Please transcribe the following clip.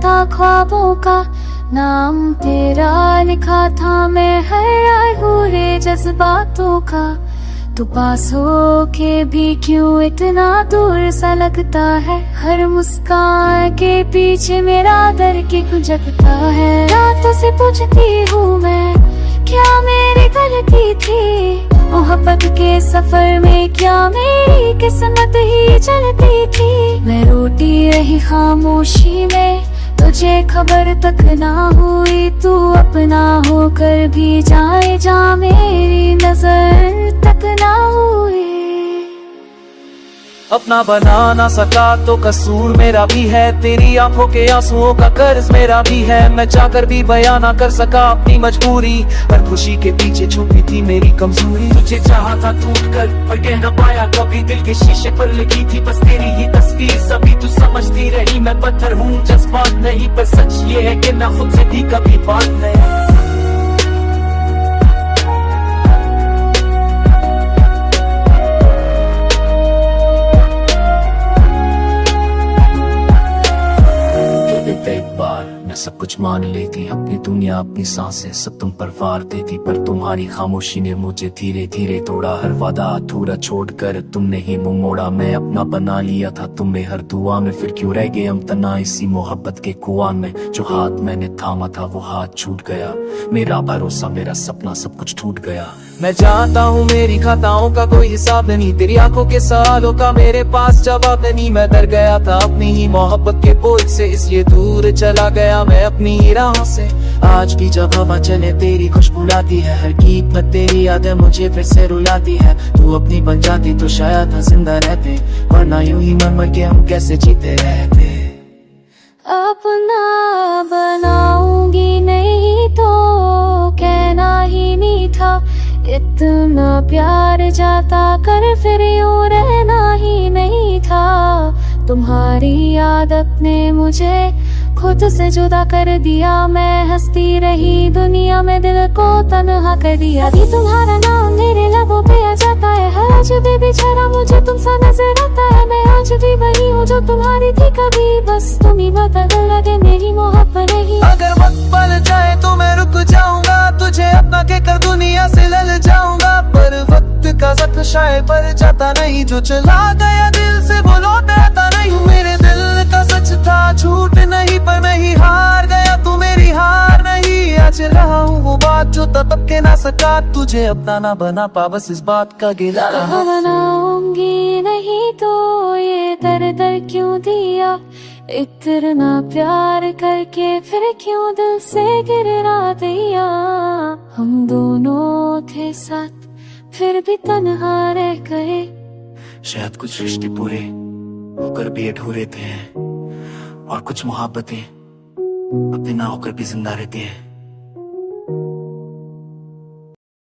था ख्वाबों का, नाम तेरा लिखा था मैं हर अधूरे जज्बातों का। तू पास हो के भी क्यों इतना दूर सा लगता है, हर मुस्कान के पीछे मेरा दर क्यों जगता है। रातों से पूछती हूँ मैं, क्या मेरी गलती थी, मोहब्बत के सफर में क्या मेरी किस्मत ही चलती थी। मैं रोती रही खामोशी में, तुझे खबर तक ना हुई, तू अपना होकर भी जाए जा मेरी नजर तक ना हुई। अपना बना ना सका तो कसूर मेरा भी है, तेरी आंखों के आंसुओं का कर्ज मेरा भी है। मैं चाहकर भी बयां ना कर सका अपनी मजबूरी, हर खुशी के पीछे छुपी थी मेरी कमजोरी। तुझे चाहा था टूट कर पर कह ना पाया कभी, दिल के शीशे पर लिखी थी बस तेरी ही तस्वीर। सभी तू समझती रही मैं पत्थर हूँ जज्बात नहीं, पर सच ये है कि ना खुद से भी कभी बात नहीं। एक बार मैं सब कुछ मान लेती, अपनी दुनिया अपनी सांसें सब तुम पर वार देती, पर तुम्हारी खामोशी ने मुझे धीरे धीरे तोड़ा। हर वादा अधूरा छोड़कर तुमने ही मुंह मोड़ा, मैं अपना बना लिया था तुम्हें हर दुआ में, फिर क्यों रह गए हम तना इसी मोहब्बत के कुआं में। जो हाथ मैंने थामा था वो हाथ छूट गया, मेरा भरोसा मेरा सपना सब कुछ टूट गया। मैं जानता हूँ मेरी खताओं का कोई हिसाब नहीं, तेरी आंखों के सवालों का मेरे पास जवाब नहीं। मैं डर गया था अपनी ही मोहब्बत के बोझ से, इसलिए दूर चला गया मैं अपनी राहों से। आज भी जब हवा चले तेरी खुशबू लाती है, हर गीत में तेरी यादें मुझे फिर से रुलाती है। तू अपनी बन जाती तो शायद हम जिंदा रहते, वरना यूं ही मर मर के हम कैसे जीते रहते। अपना बनाऊंगी नहीं तो कहना ही नहीं था, इतना प्यार जाता कर फिर यूं रहना ही नहीं था। तुम्हारी आदत ने मुझे खुद से जुदा कर दिया, मैं हंसती रही दुनिया में दिल को तन्हा कर दिया। अभी तुम्हारा नाम मेरे लबों पे आ जाता है, हर आज भी बेचारा मुझे तुमसा नजर आता है। मैं आज भी वही हूँ जो तुम्हारी थी कभी, बस तुम ही बदल लगे मेरी मोहब्बत नहीं। अगर वक्त बदल जाए तो मैं रुक जाऊंगा, तुझे अपना कहकर दुनिया से लड़ जाऊंगा, पर वक्त का जख्म शायद पर जाता नहीं, जो चला गया दिल से वो लौट आता नहीं। मेरे दिल का सच था झूठ नहीं, पर मैं ही हार गया तू मेरी हार नहीं। आज रहा हूँ वो बात जो तब के ना सका, तुझे अपना ना बना पा बस इस बात का गिला रहा। बनाऊंगी नहीं तो ये दर्द क्यों दिया, इतना प्यार करके फिर क्यों दिल से गिरा दिया। हम दोनों थे साथ फिर भी तन्हा रह गए, शायद कुछ रिश्ते पूरे होकर भी अधूरे थे, और कुछ मोहब्बतें अपने ना होकर भी जिंदा रहती है।